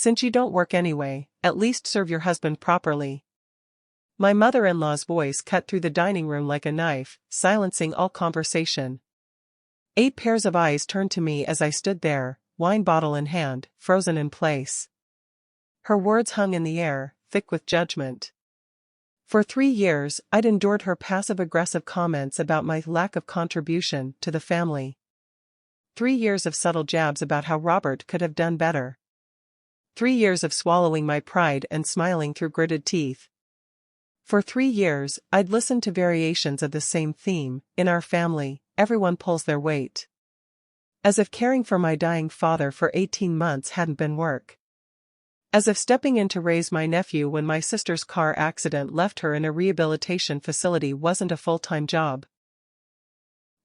Since you don't work anyway, at least serve your husband properly." My mother-in-law's voice cut through the dining room like a knife, silencing all conversation. 8 pairs of eyes turned to me as I stood there, wine bottle in hand, frozen in place. Her words hung in the air, thick with judgment. For 3 years, I'd endured her passive-aggressive comments about my lack of contribution to the family. 3 years of subtle jabs about how Robert could have done better. 3 years of swallowing my pride and smiling through gritted teeth. For 3 years, I'd listened to variations of the same theme. In our family, everyone pulls their weight. As if caring for my dying father for 18 months hadn't been work. As if stepping in to raise my nephew when my sister's car accident left her in a rehabilitation facility wasn't a full-time job.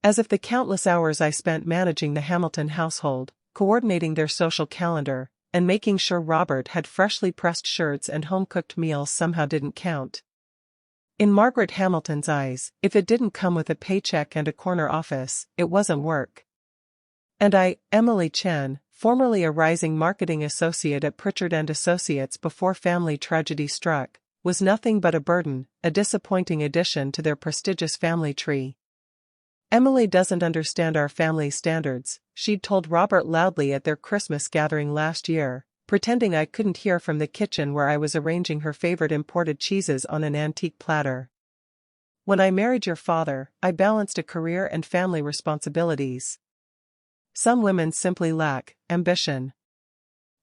As if the countless hours I spent managing the Hamilton household, coordinating their social calendar, and making sure Robert had freshly pressed shirts and home-cooked meals somehow didn't count. In Margaret Hamilton's eyes, if it didn't come with a paycheck and a corner office, it wasn't work. And I, Emily Chen, formerly a rising marketing associate at Pritchard & Associates before family tragedy struck, was nothing but a burden, a disappointing addition to their prestigious family tree. "Emily doesn't understand our family standards," she'd told Robert loudly at their Christmas gathering last year, pretending I couldn't hear from the kitchen where I was arranging her favorite imported cheeses on an antique platter. "When I married your father, I balanced a career and family responsibilities. Some women simply lack ambition."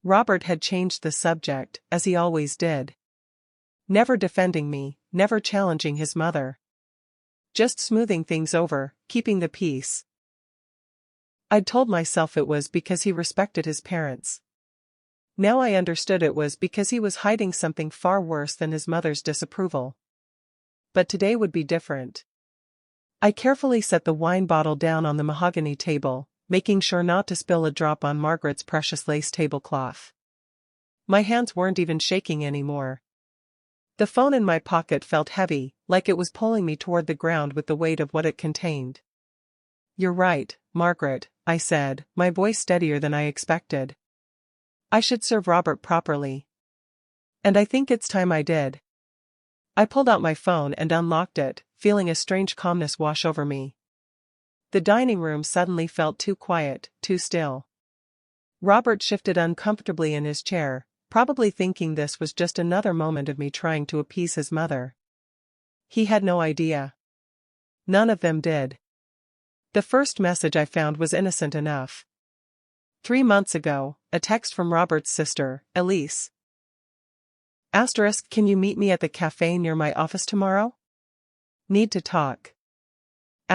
Robert had changed the subject, as he always did. Never defending me, never challenging his mother. Just smoothing things over, keeping the peace. I'd told myself it was because he respected his parents. Now I understood it was because he was hiding something far worse than his mother's disapproval. But today would be different. I carefully set the wine bottle down on the mahogany table, making sure not to spill a drop on Margaret's precious lace tablecloth. My hands weren't even shaking anymore. The phone in my pocket felt heavy, like it was pulling me toward the ground with the weight of what it contained. "You're right, Margaret," I said, my voice steadier than I expected. "I should serve Robert properly. And I think it's time I did." I pulled out my phone and unlocked it, feeling a strange calmness wash over me. The dining room suddenly felt too quiet, too still. Robert shifted uncomfortably in his chair, probably thinking this was just another moment of me trying to appease his mother. He had no idea. None of them did. The first message I found was innocent enough. 3 months ago, a text from Robert's sister, Elise. *, can you meet me at the cafe near my office tomorrow? Need to talk. *.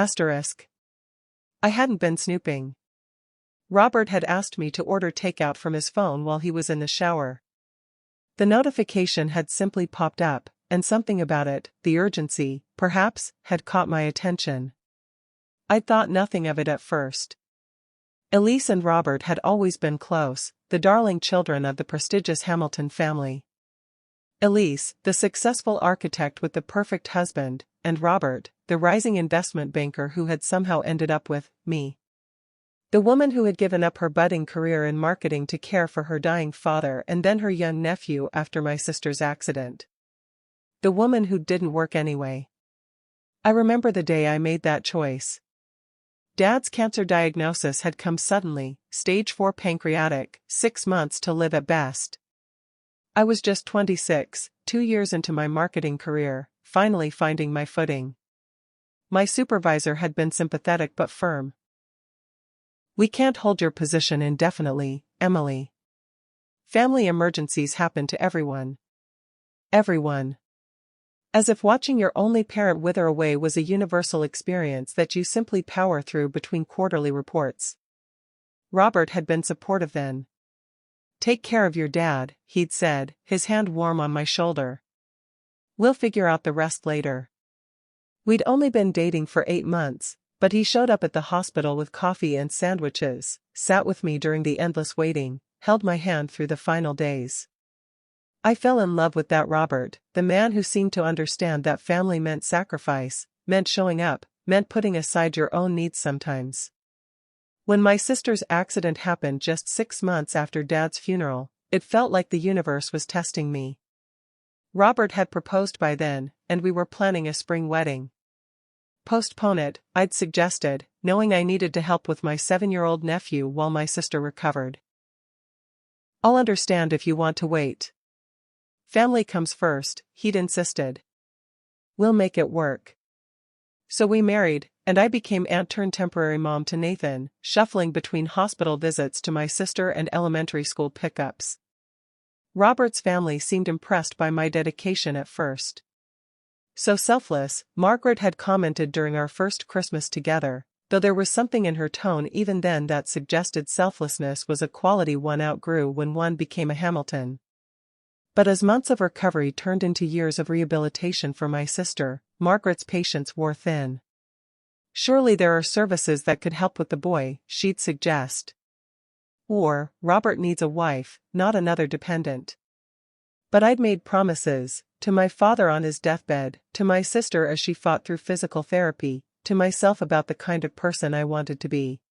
I hadn't been snooping. Robert had asked me to order takeout from his phone while he was in the shower. The notification had simply popped up, and something about it, the urgency, perhaps, had caught my attention. I'd thought nothing of it at first. Elise and Robert had always been close, the darling children of the prestigious Hamilton family. Elise, the successful architect with the perfect husband, and Robert, the rising investment banker who had somehow ended up with me. The woman who had given up her budding career in marketing to care for her dying father and then her young nephew after my sister's accident. The woman who didn't work anyway. I remember the day I made that choice. Dad's cancer diagnosis had come suddenly, stage 4 pancreatic, 6 months to live at best. I was just 26, 2 years into my marketing career, finally finding my footing. My supervisor had been sympathetic but firm. "We can't hold your position indefinitely, Emily. Family emergencies happen to everyone. Everyone." As if watching your only parent wither away was a universal experience that you simply power through between quarterly reports. Robert had been supportive then. "Take care of your dad," he'd said, his hand warm on my shoulder. "We'll figure out the rest later." We'd only been dating for 8 months, but he showed up at the hospital with coffee and sandwiches, sat with me during the endless waiting, held my hand through the final days. I fell in love with that Robert, the man who seemed to understand that family meant sacrifice, meant showing up, meant putting aside your own needs sometimes. When my sister's accident happened just 6 months after Dad's funeral, It felt like the universe was testing me. Robert had proposed by then, and we were planning a spring wedding. Postpone it, I'd suggested, knowing I needed to help with my 7-year-old nephew while my sister recovered. I'll understand if you want to wait. Family comes first, he'd insisted. We'll make it work. So we married, and I became aunt-turned-temporary mom to Nathan, shuffling between hospital visits to my sister and elementary school pickups. Robert's family seemed impressed by my dedication at first. So selfless, Margaret had commented during our first Christmas together, though there was something in her tone even then that suggested selflessness was a quality one outgrew when one became a Hamilton. But as months of recovery turned into years of rehabilitation for my sister, Margaret's patience wore thin. Surely there are services that could help with the boy, she'd suggest. Or, Robert needs a wife, not another dependent. But I'd made promises, to my father on his deathbed, to my sister as she fought through physical therapy, to myself about the kind of person I wanted to be.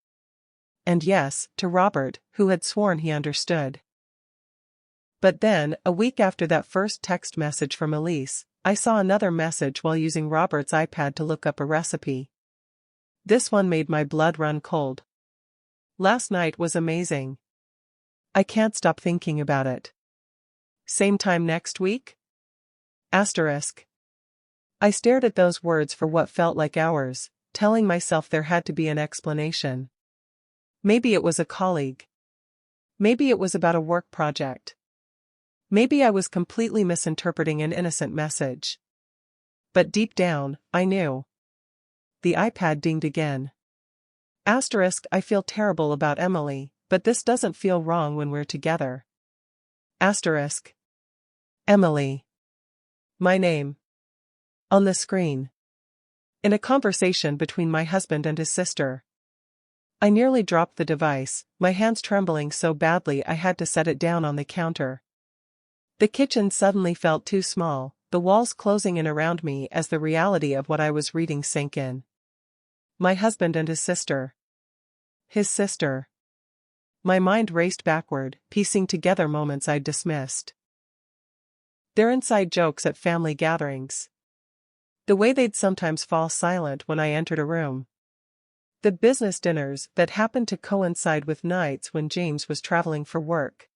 And yes, to Robert, who had sworn he understood. But then, a week after that first text message from Elise, I saw another message while using Robert's iPad to look up a recipe. This one made my blood run cold. Last night was amazing. I can't stop thinking about it. Same time next week? Asterisk. I stared at those words for what felt like hours, telling myself there had to be an explanation. Maybe it was a colleague. Maybe it was about a work project. Maybe I was completely misinterpreting an innocent message. But deep down, I knew. The iPad dinged again. Asterisk. I feel terrible about Emily, but this doesn't feel wrong when we're together. Asterisk. Emily. My name. On the screen. In a conversation between my husband and his sister. I nearly dropped the device, my hands trembling so badly I had to set it down on the counter. The kitchen suddenly felt too small, the walls closing in around me as the reality of what I was reading sank in. My husband and his sister. His sister. My mind raced backward, piecing together moments I'd dismissed. Their inside jokes at family gatherings. The way they'd sometimes fall silent when I entered a room. The business dinners that happened to coincide with nights when James was traveling for work.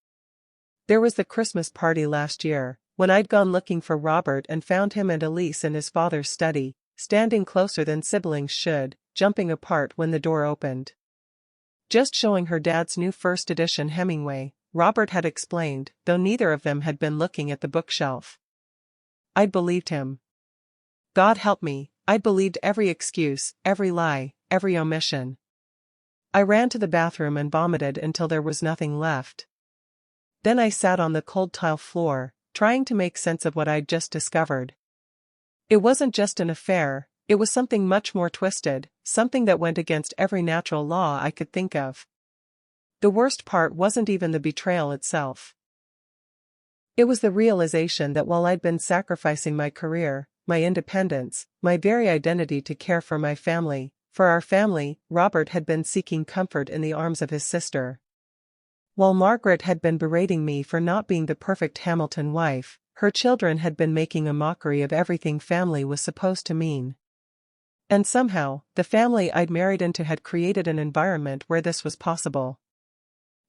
There was the Christmas party last year, when I'd gone looking for Robert and found him and Elise in his father's study, standing closer than siblings should, jumping apart when the door opened. Just showing her dad's new first edition Hemingway, Robert had explained, though neither of them had been looking at the bookshelf. I'd believed him. God help me, I'd believed every excuse, every lie, every omission. I ran to the bathroom and vomited until there was nothing left. Then I sat on the cold tile floor, trying to make sense of what I'd just discovered. It wasn't just an affair, it was something much more twisted, something that went against every natural law I could think of. The worst part wasn't even the betrayal itself. It was the realization that while I'd been sacrificing my career, my independence, my very identity to care for my family, for our family, Robert had been seeking comfort in the arms of his sister. While Margaret had been berating me for not being the perfect Hamilton wife, her children had been making a mockery of everything family was supposed to mean. And somehow, the family I'd married into had created an environment where this was possible.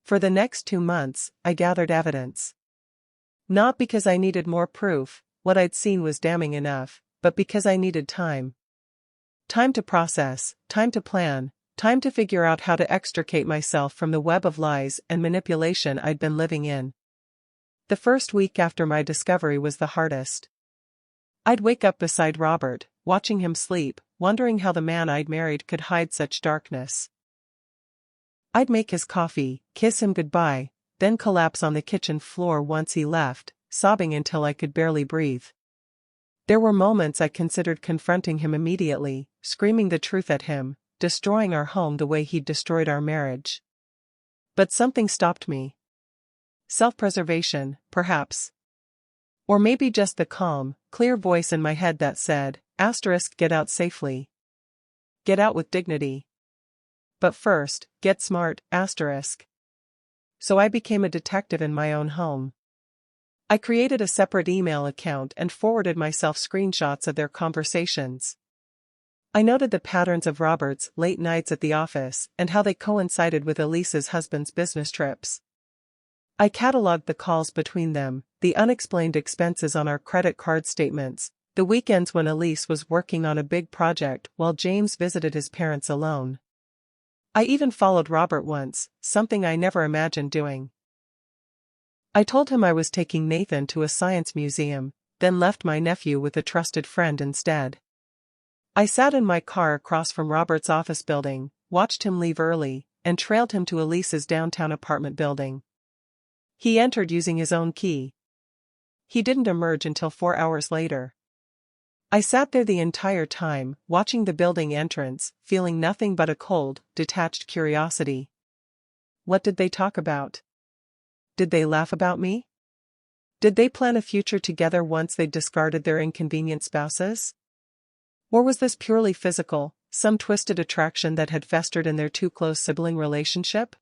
For the next 2 months, I gathered evidence. Not because I needed more proof, what I'd seen was damning enough, but because I needed time. Time to process, time to plan, time to figure out how to extricate myself from the web of lies and manipulation I'd been living in. The first week after my discovery was the hardest. I'd wake up beside Robert, watching him sleep, wondering how the man I'd married could hide such darkness. I'd make his coffee, kiss him goodbye, then collapse on the kitchen floor once he left, sobbing until I could barely breathe. There were moments I considered confronting him immediately, screaming the truth at him, destroying our home the way he'd destroyed our marriage. But something stopped me. Self-preservation, perhaps. Or maybe just the calm, clear voice in my head that said, get out safely. Get out with dignity. But first, get smart, so I became a detective in my own home. I created a separate email account and forwarded myself screenshots of their conversations. I noted the patterns of Robert's late nights at the office and how they coincided with Elise's husband's business trips. I cataloged the calls between them, the unexplained expenses on our credit card statements, the weekends when Elise was working on a big project while James visited his parents alone. I even followed Robert once, something I never imagined doing. I told him I was taking Nathan to a science museum, then left my nephew with a trusted friend instead. I sat in my car across from Robert's office building, watched him leave early, and trailed him to Elise's downtown apartment building. He entered using his own key. He didn't emerge until 4 hours later. I sat there the entire time, watching the building entrance, feeling nothing but a cold, detached curiosity. What did they talk about? Did they laugh about me? Did they plan a future together once they'd discarded their inconvenient spouses? Or was this purely physical, some twisted attraction that had festered in their too-close sibling relationship?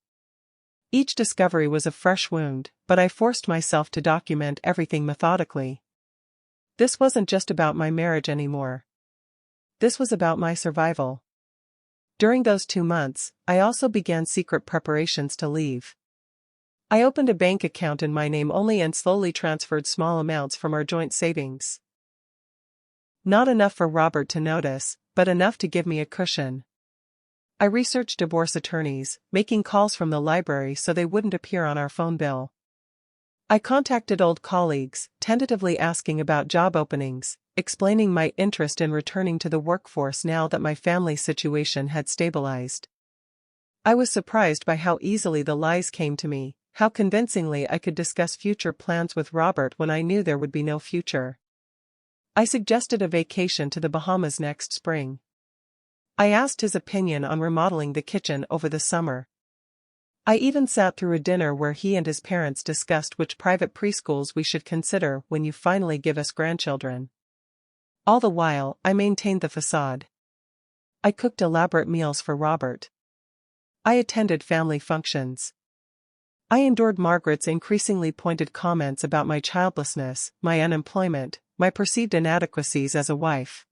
Each discovery was a fresh wound, but I forced myself to document everything methodically. This wasn't just about my marriage anymore. This was about my survival. During those 2 months, I also began secret preparations to leave. I opened a bank account in my name only and slowly transferred small amounts from our joint savings. Not enough for Robert to notice, but enough to give me a cushion. I researched divorce attorneys, making calls from the library so they wouldn't appear on our phone bill. I contacted old colleagues, tentatively asking about job openings, explaining my interest in returning to the workforce now that my family situation had stabilized. I was surprised by how easily the lies came to me, how convincingly I could discuss future plans with Robert when I knew there would be no future. I suggested a vacation to the Bahamas next spring. I asked his opinion on remodeling the kitchen over the summer. I even sat through a dinner where he and his parents discussed which private preschools we should consider when you finally give us grandchildren. All the while, I maintained the facade. I cooked elaborate meals for Robert. I attended family functions. I endured Margaret's increasingly pointed comments about my childlessness, my unemployment, my perceived inadequacies as a wife.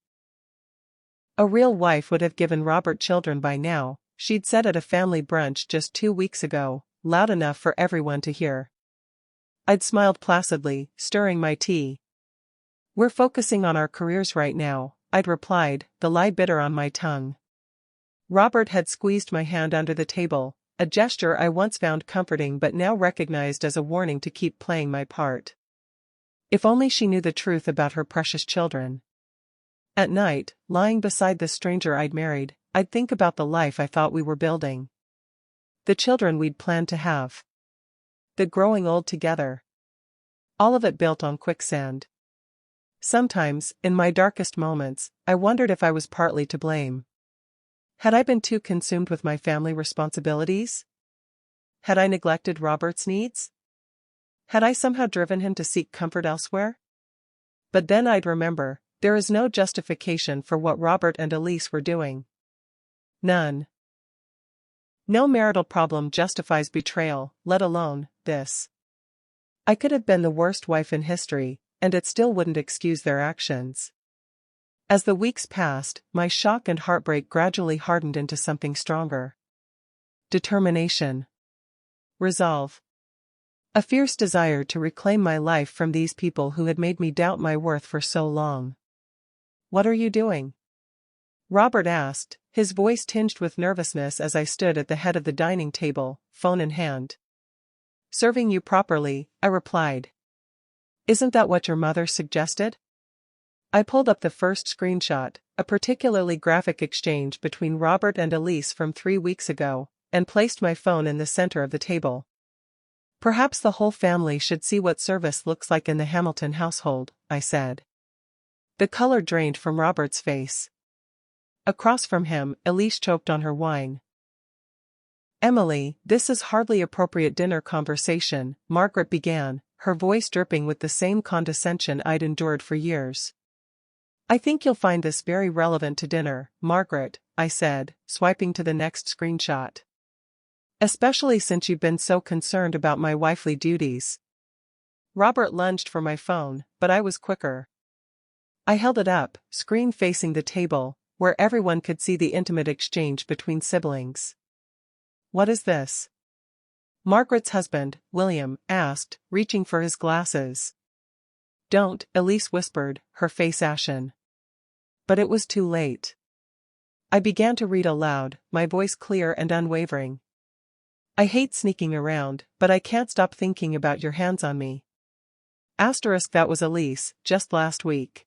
A real wife would have given Robert children by now, she'd said at a family brunch just 2 weeks ago, loud enough for everyone to hear. I'd smiled placidly, stirring my tea. We're focusing on our careers right now, I'd replied, the lie bitter on my tongue. Robert had squeezed my hand under the table, a gesture I once found comforting but now recognized as a warning to keep playing my part. If only she knew the truth about her precious children. At night, lying beside the stranger I'd married, I'd think about the life I thought we were building. The children we'd planned to have. The growing old together. All of it built on quicksand. Sometimes, in my darkest moments, I wondered if I was partly to blame. Had I been too consumed with my family responsibilities? Had I neglected Robert's needs? Had I somehow driven him to seek comfort elsewhere? But then I'd remember, there is no justification for what Robert and Elise were doing. None. No marital problem justifies betrayal, let alone this. I could have been the worst wife in history, and it still wouldn't excuse their actions. As the weeks passed, my shock and heartbreak gradually hardened into something stronger. Determination. Resolve. A fierce desire to reclaim my life from these people who had made me doubt my worth for so long. What are you doing? Robert asked, his voice tinged with nervousness as I stood at the head of the dining table, phone in hand. Serving you properly, I replied. Isn't that what your mother suggested? I pulled up the first screenshot, a particularly graphic exchange between Robert and Elise from 3 weeks ago, and placed my phone in the center of the table. Perhaps the whole family should see what service looks like in the Hamilton household, I said. The color drained from Robert's face. Across from him, Elise choked on her wine. Emily, this is hardly appropriate dinner conversation, Margaret began, her voice dripping with the same condescension I'd endured for years. I think you'll find this very relevant to dinner, Margaret, I said, swiping to the next screenshot. Especially since you've been so concerned about my wifely duties. Robert lunged for my phone, but I was quicker. I held it up, screen facing the table, where everyone could see the intimate exchange between siblings. What is this? Margaret's husband, William, asked, reaching for his glasses. Don't, Elise whispered, her face ashen. But it was too late. I began to read aloud, my voice clear and unwavering. I hate sneaking around, but I can't stop thinking about your hands on me. Asterisk, that was Elise, just last week.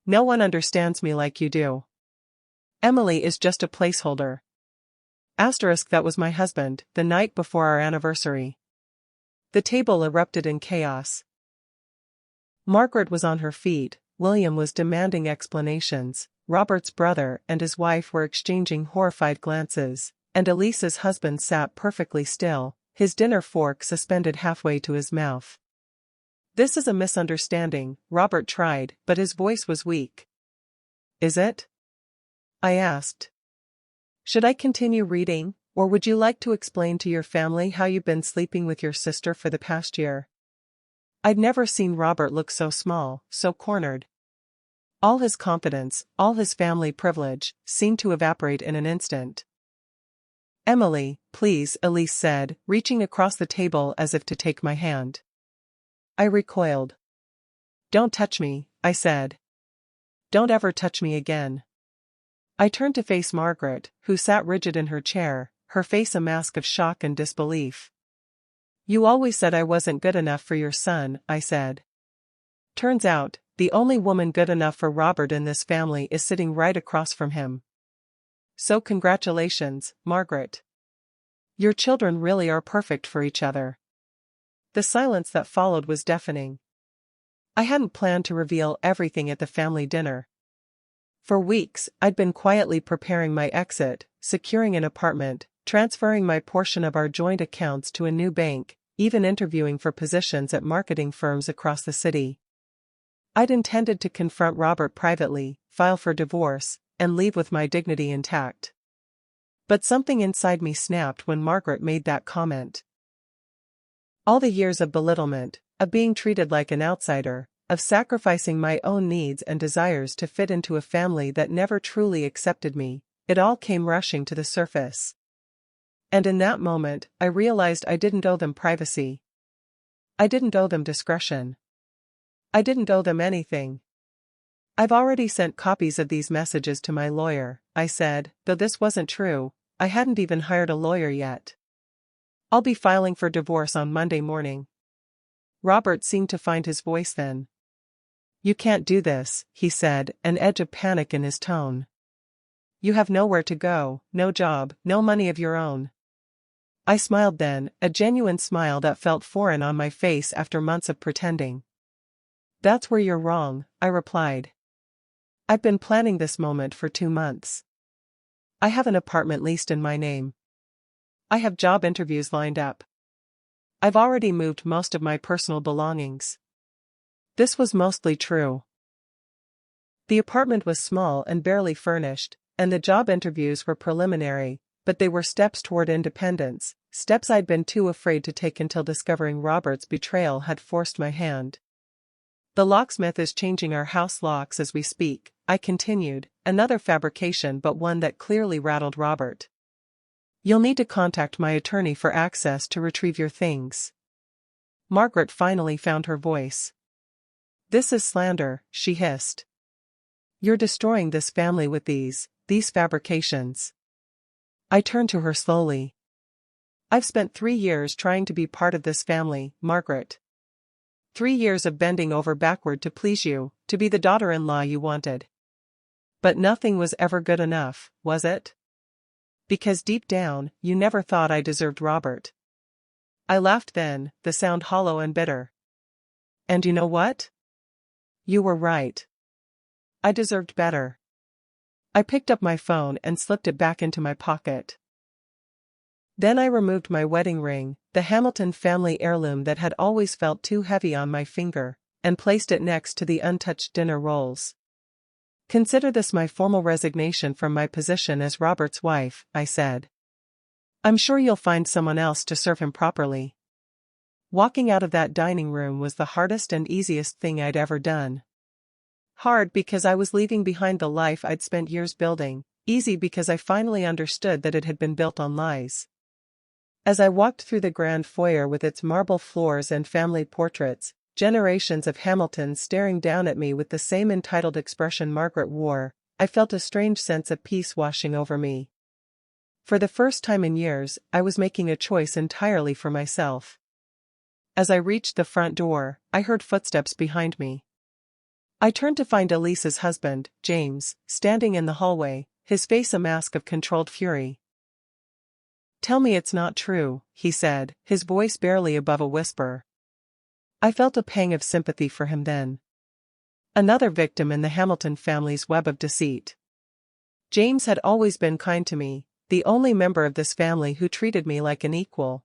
No one understands me like you do. Emily is just a placeholder. Asterisk, that was my husband, the night before our anniversary. The table erupted in chaos. Margaret was on her feet, William was demanding explanations, Robert's brother and his wife were exchanging horrified glances, and Elise's husband sat perfectly still, his dinner fork suspended halfway to his mouth. This is a misunderstanding, Robert tried, but his voice was weak. Is it? I asked. Should I continue reading, or would you like to explain to your family how you've been sleeping with your sister for the past year? I'd never seen Robert look so small, so cornered. All his confidence, all his family privilege, seemed to evaporate in an instant. Emily, please, Elise said, reaching across the table as if to take my hand. I recoiled. Don't touch me, I said. Don't ever touch me again. I turned to face Margaret, who sat rigid in her chair, her face a mask of shock and disbelief. You always said I wasn't good enough for your son, I said. Turns out, the only woman good enough for Robert in this family is sitting right across from him. So congratulations, Margaret. Your children really are perfect for each other. The silence that followed was deafening. I hadn't planned to reveal everything at the family dinner. For weeks, I'd been quietly preparing my exit, securing an apartment, transferring my portion of our joint accounts to a new bank, even interviewing for positions at marketing firms across the city. I'd intended to confront Robert privately, file for divorce, and leave with my dignity intact. But something inside me snapped when Margaret made that comment. All the years of belittlement, of being treated like an outsider, of sacrificing my own needs and desires to fit into a family that never truly accepted me, it all came rushing to the surface. And in that moment, I realized I didn't owe them privacy. I didn't owe them discretion. I didn't owe them anything. I've already sent copies of these messages to my lawyer, I said, though this wasn't true, I hadn't even hired a lawyer yet. I'll be filing for divorce on Monday morning. Robert seemed to find his voice then. You can't do this, he said, an edge of panic in his tone. You have nowhere to go, no job, no money of your own. I smiled then, a genuine smile that felt foreign on my face after months of pretending. That's where you're wrong, I replied. I've been planning this moment for 2 months. I have an apartment leased in my name. I have job interviews lined up. I've already moved most of my personal belongings. This was mostly true. The apartment was small and barely furnished, and the job interviews were preliminary, but they were steps toward independence, steps I'd been too afraid to take until discovering Robert's betrayal had forced my hand. The locksmith is changing our house locks as we speak, I continued, another fabrication but one that clearly rattled Robert. You'll need to contact my attorney for access to retrieve your things. Margaret finally found her voice. This is slander, she hissed. You're destroying this family with these fabrications. I turned to her slowly. I've spent 3 years trying to be part of this family, Margaret. 3 years of bending over backward to please you, to be the daughter-in-law you wanted. But nothing was ever good enough, was it? Because deep down, you never thought I deserved Robert. I laughed then, the sound hollow and bitter. And you know what? You were right. I deserved better. I picked up my phone and slipped it back into my pocket. Then I removed my wedding ring, the Hamilton family heirloom that had always felt too heavy on my finger, and placed it next to the untouched dinner rolls. Consider this my formal resignation from my position as Robert's wife, I said. I'm sure you'll find someone else to serve him properly. Walking out of that dining room was the hardest and easiest thing I'd ever done. Hard because I was leaving behind the life I'd spent years building, easy because I finally understood that it had been built on lies. As I walked through the grand foyer with its marble floors and family portraits, generations of Hamiltons staring down at me with the same entitled expression Margaret wore, I felt a strange sense of peace washing over me. For the first time in years, I was making a choice entirely for myself. As I reached the front door, I heard footsteps behind me. I turned to find Elise's husband, James, standing in the hallway, his face a mask of controlled fury. "Tell me it's not true," he said, his voice barely above a whisper. I felt a pang of sympathy for him then. Another victim in the Hamilton family's web of deceit. James had always been kind to me, the only member of this family who treated me like an equal.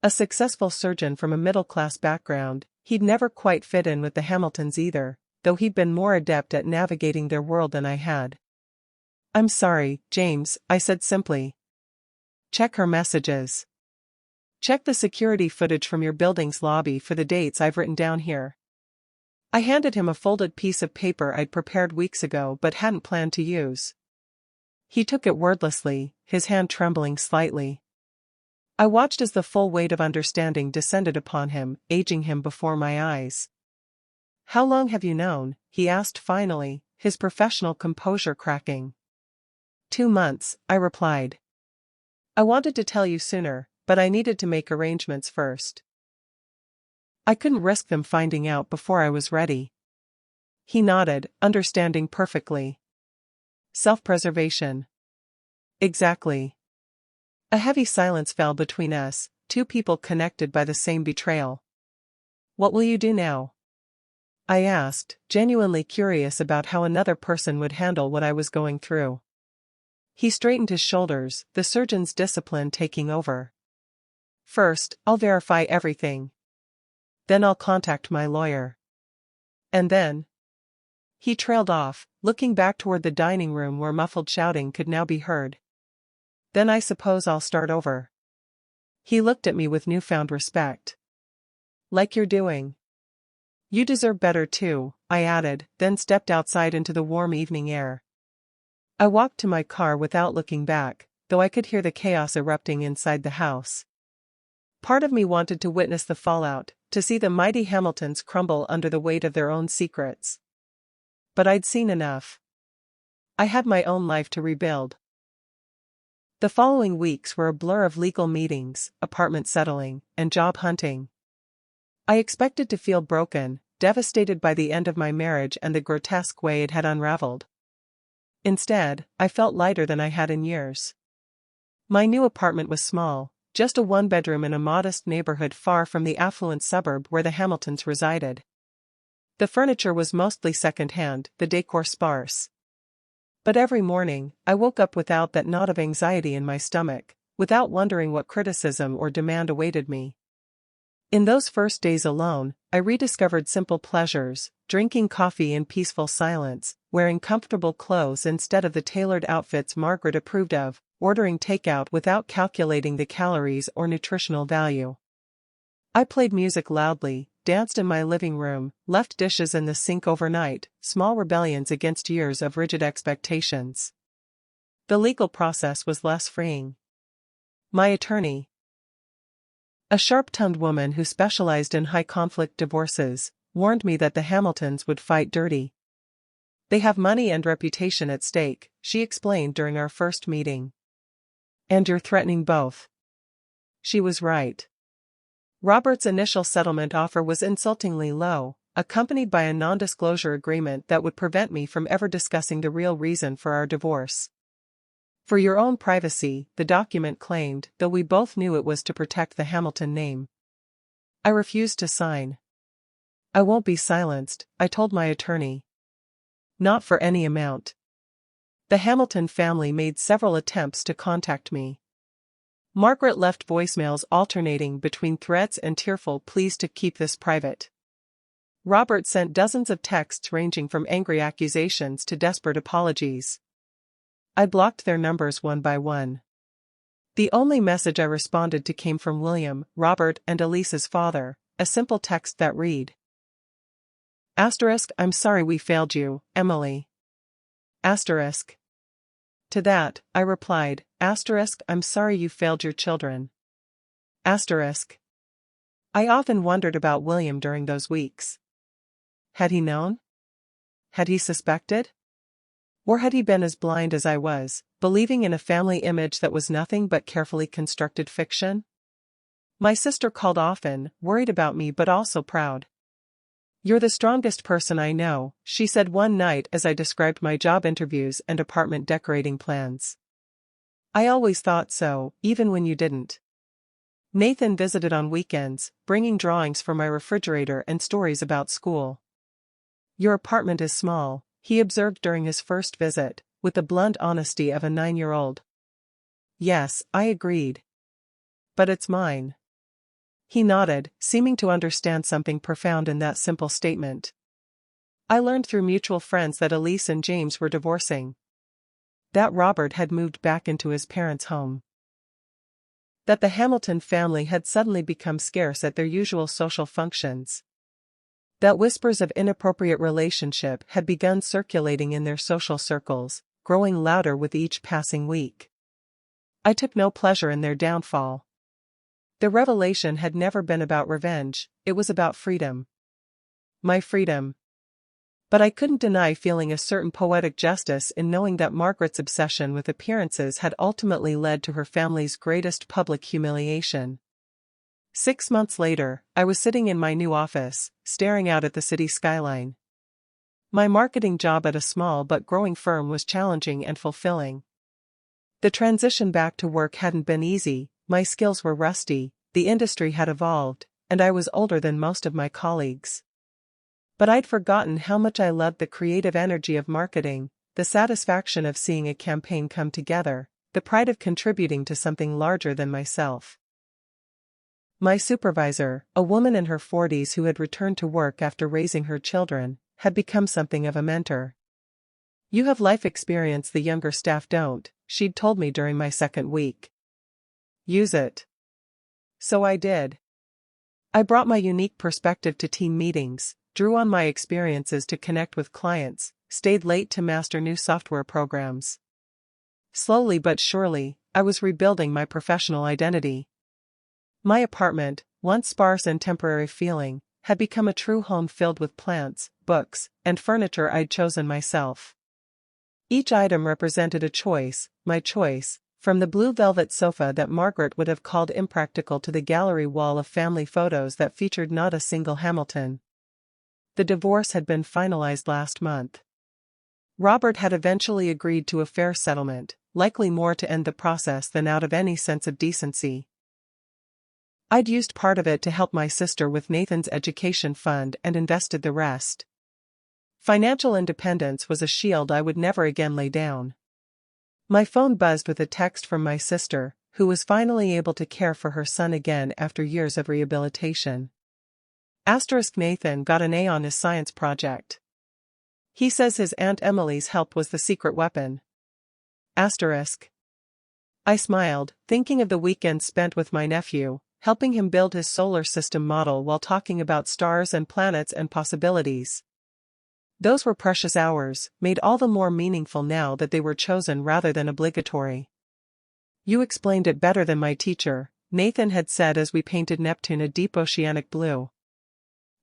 A successful surgeon from a middle-class background, he'd never quite fit in with the Hamiltons either, though he'd been more adept at navigating their world than I had. "I'm sorry, James," I said simply. "Check her messages. Check the security footage from your building's lobby for the dates I've written down here." I handed him a folded piece of paper I'd prepared weeks ago but hadn't planned to use. He took it wordlessly, his hand trembling slightly. I watched as the full weight of understanding descended upon him, aging him before my eyes. "How long have you known?" he asked finally, his professional composure cracking. 2 months, I replied. "I wanted to tell you sooner, but I needed to make arrangements first. I couldn't risk them finding out before I was ready." He nodded, understanding perfectly. Self-preservation. Exactly. A heavy silence fell between us, two people connected by the same betrayal. "What will you do now?" I asked, genuinely curious about how another person would handle what I was going through. He straightened his shoulders, the surgeon's discipline taking over. "First, I'll verify everything. Then I'll contact my lawyer. And then—" He trailed off, looking back toward the dining room where muffled shouting could now be heard. "Then I suppose I'll start over." He looked at me with newfound respect. "Like you're doing." "You deserve better too," I added, then stepped outside into the warm evening air. I walked to my car without looking back, though I could hear the chaos erupting inside the house. Part of me wanted to witness the fallout, to see the mighty Hamiltons crumble under the weight of their own secrets. But I'd seen enough. I had my own life to rebuild. The following weeks were a blur of legal meetings, apartment settling, and job hunting. I expected to feel broken, devastated by the end of my marriage and the grotesque way it had unraveled. Instead, I felt lighter than I had in years. My new apartment was small, just a one-bedroom in a modest neighborhood far from the affluent suburb where the Hamiltons resided. The furniture was mostly second-hand, the decor sparse. But every morning, I woke up without that knot of anxiety in my stomach, without wondering what criticism or demand awaited me. In those first days alone, I rediscovered simple pleasures, drinking coffee in peaceful silence, wearing comfortable clothes instead of the tailored outfits Margaret approved of, ordering takeout without calculating the calories or nutritional value. I played music loudly, danced in my living room, left dishes in the sink overnight, small rebellions against years of rigid expectations. The legal process was less freeing. My attorney, a sharp-tongued woman who specialized in high-conflict divorces, warned me that the Hamiltons would fight dirty. "They have money and reputation at stake," she explained during our first meeting. "And you're threatening both." She was right. Robert's initial settlement offer was insultingly low, accompanied by a non-disclosure agreement that would prevent me from ever discussing the real reason for our divorce. "For your own privacy," the document claimed, though we both knew it was to protect the Hamilton name. I refused to sign. "I won't be silenced," I told my attorney. "Not for any amount." The Hamilton family made several attempts to contact me. Margaret left voicemails alternating between threats and tearful pleas to keep this private. Robert sent dozens of texts ranging from angry accusations to desperate apologies. I blocked their numbers one by one. The only message I responded to came from William, Robert, and Elise's father, a simple text that read: **I'm sorry we failed you, Emily. **. To that, I replied, **I'm sorry you failed your children. **. I often wondered about William during those weeks. Had he known? Had he suspected? Or had he been as blind as I was, believing in a family image that was nothing but carefully constructed fiction? My sister called often, worried about me but also proud. *You're the strongest person I know,* she said one night as I described my job interviews and apartment decorating plans. *I always thought so, even when you didn't.* Nathan visited on weekends, bringing drawings for my refrigerator and stories about school. *Your apartment is small,* he observed during his first visit, with the blunt honesty of a 9-year-old. *Yes,* I agreed. *But it's mine.* He nodded, seeming to understand something profound in that simple statement. I learned through mutual friends that Elise and James were divorcing. That Robert had moved back into his parents' home. That the Hamilton family had suddenly become scarce at their usual social functions. That whispers of inappropriate relationship had begun circulating in their social circles, growing louder with each passing week. I took no pleasure in their downfall. The revelation had never been about revenge, it was about freedom. My freedom. But I couldn't deny feeling a certain poetic justice in knowing that Margaret's obsession with appearances had ultimately led to her family's greatest public humiliation. 6 months later, I was sitting in my new office, staring out at the city skyline. My marketing job at a small but growing firm was challenging and fulfilling. The transition back to work hadn't been easy, my skills were rusty, the industry had evolved, and I was older than most of my colleagues. But I'd forgotten how much I loved the creative energy of marketing, the satisfaction of seeing a campaign come together, the pride of contributing to something larger than myself. My supervisor, a woman in her 40s who had returned to work after raising her children, had become something of a mentor. "You have life experience the younger staff don't," she'd told me during my second week. "Use it." So I did. I brought my unique perspective to team meetings, drew on my experiences to connect with clients, stayed late to master new software programs. Slowly but surely, I was rebuilding my professional identity. My apartment, once sparse and temporary feeling, had become a true home filled with plants, books, and furniture I'd chosen myself. Each item represented a choice, my choice, from the blue velvet sofa that Margaret would have called impractical to the gallery wall of family photos that featured not a single Hamilton. The divorce had been finalized last month. Robert had eventually agreed to a fair settlement, likely more to end the process than out of any sense of decency. I'd used part of it to help my sister with Nathan's education fund and invested the rest. Financial independence was a shield I would never again lay down. My phone buzzed with a text from my sister, who was finally able to care for her son again after years of rehabilitation. Nathan got an A on his science project. He says his Aunt Emily's help was the secret weapon. I smiled, thinking of the weekend spent with my nephew, helping him build his solar system model while talking about stars and planets and possibilities. Those were precious hours, made all the more meaningful now that they were chosen rather than obligatory. "You explained it better than my teacher," Nathan had said as we painted Neptune a deep oceanic blue.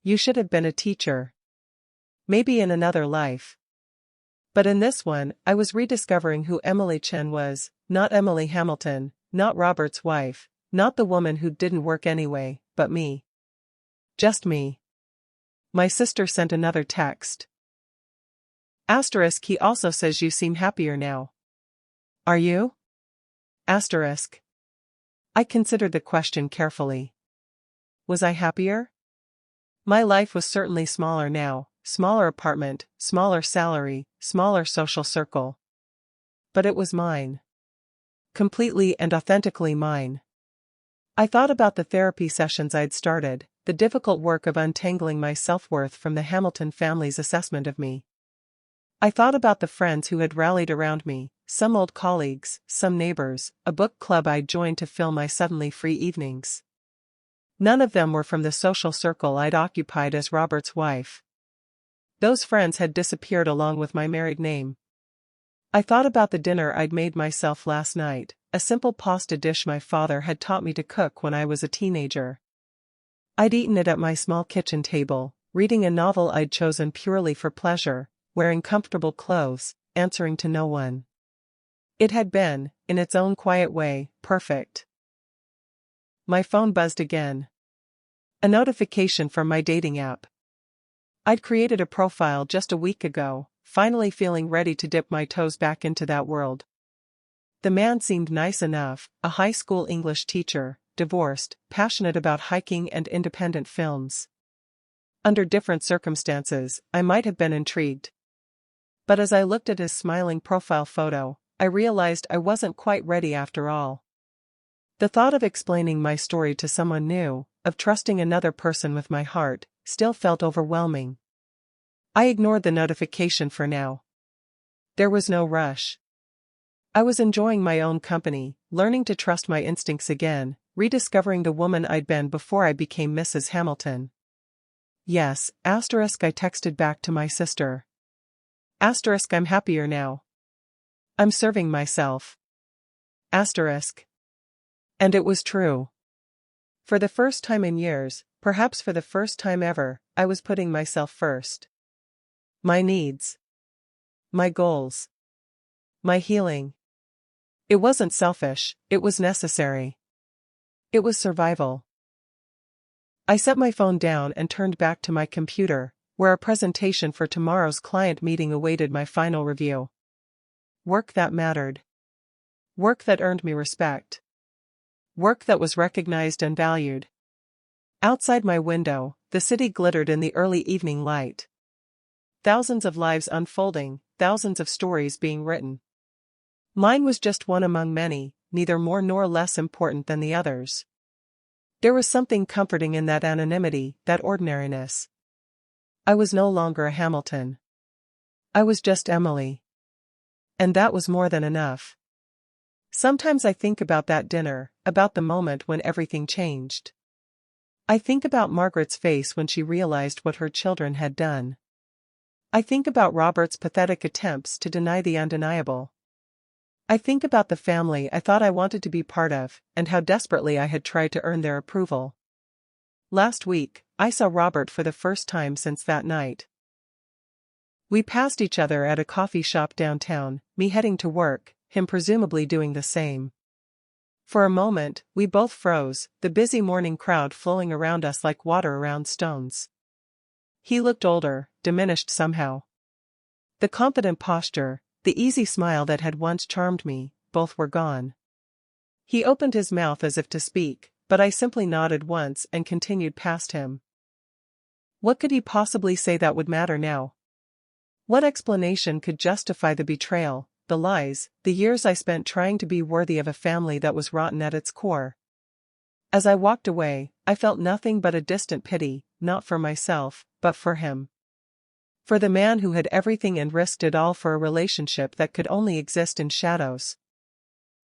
"You should have been a teacher. Maybe in another life." But in this one, I was rediscovering who Emily Chen was, not Emily Hamilton, not Robert's wife, not the woman who didn't work anyway, but me. Just me. My sister sent another text. He also says you seem happier now. Are you? I considered the question carefully. Was I happier? My life was certainly smaller now, smaller apartment, smaller salary, smaller social circle. But it was mine. Completely and authentically mine. I thought about the therapy sessions I'd started, the difficult work of untangling my self-worth from the Hamilton family's assessment of me. I thought about the friends who had rallied around me, some old colleagues, some neighbors, a book club I'd joined to fill my suddenly free evenings. None of them were from the social circle I'd occupied as Robert's wife. Those friends had disappeared along with my married name. I thought about the dinner I'd made myself last night, a simple pasta dish my father had taught me to cook when I was a teenager. I'd eaten it at my small kitchen table, reading a novel I'd chosen purely for pleasure, wearing comfortable clothes, answering to no one. It had been, in its own quiet way, perfect. My phone buzzed again. A notification from my dating app. I'd created a profile just a week ago, finally feeling ready to dip my toes back into that world. The man seemed nice enough, a high school English teacher, divorced, passionate about hiking and independent films. Under different circumstances, I might have been intrigued. But as I looked at his smiling profile photo, I realized I wasn't quite ready after all. The thought of explaining my story to someone new, of trusting another person with my heart, still felt overwhelming. I ignored the notification for now. There was no rush. I was enjoying my own company, learning to trust my instincts again, rediscovering the woman I'd been before I became Mrs. Hamilton. Yes, I texted back to my sister. I'm happier now. I'm serving myself. And it was true. For the first time in years, perhaps for the first time ever, I was putting myself first. My needs. My goals. My healing. It wasn't selfish, it was necessary. It was survival. I set my phone down and turned back to my computer, where a presentation for tomorrow's client meeting awaited my final review. Work that mattered. Work that earned me respect. Work that was recognized and valued. Outside my window, the city glittered in the early evening light. Thousands of lives unfolding, thousands of stories being written. Mine was just one among many, neither more nor less important than the others. There was something comforting in that anonymity, that ordinariness. I was no longer a Hamilton. I was just Emily. And that was more than enough. Sometimes I think about that dinner, about the moment when everything changed. I think about Margaret's face when she realized what her children had done. I think about Robert's pathetic attempts to deny the undeniable. I think about the family I thought I wanted to be part of, and how desperately I had tried to earn their approval. Last week, I saw Robert for the first time since that night. We passed each other at a coffee shop downtown, me heading to work, him presumably doing the same. For a moment, we both froze, the busy morning crowd flowing around us like water around stones. He looked older, diminished somehow. The confident posture, the easy smile that had once charmed me, both were gone. He opened his mouth as if to speak, but I simply nodded once and continued past him. What could he possibly say that would matter now? What explanation could justify the betrayal, the lies, the years I spent trying to be worthy of a family that was rotten at its core? As I walked away, I felt nothing but a distant pity, not for myself, but for him. For the man who had everything and risked it all for a relationship that could only exist in shadows.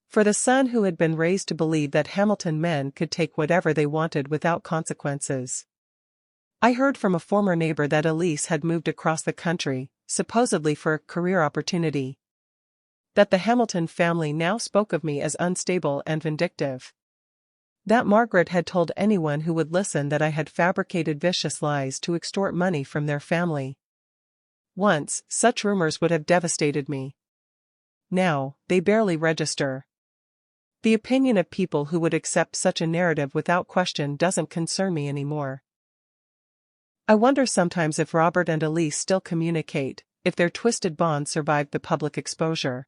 For the son who had been raised to believe that Hamilton men could take whatever they wanted without consequences. I heard from a former neighbor that Elise had moved across the country, supposedly for a career opportunity. That the Hamilton family now spoke of me as unstable and vindictive. That Margaret had told anyone who would listen that I had fabricated vicious lies to extort money from their family. Once, such rumors would have devastated me. Now, they barely register. The opinion of people who would accept such a narrative without question doesn't concern me anymore. I wonder sometimes if Robert and Elise still communicate, if their twisted bond survived the public exposure.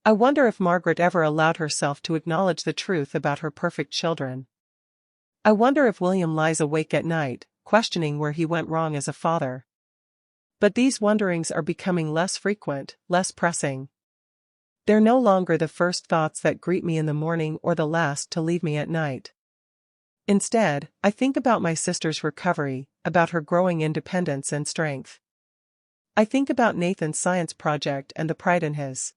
I wonder if Margaret ever allowed herself to acknowledge the truth about her perfect children. I wonder if William lies awake at night, questioning where he went wrong as a father. But these wonderings are becoming less frequent, less pressing. They're no longer the first thoughts that greet me in the morning or the last to leave me at night. Instead, I think about my sister's recovery, about her growing independence and strength. I think about Nathan's science project and the pride in his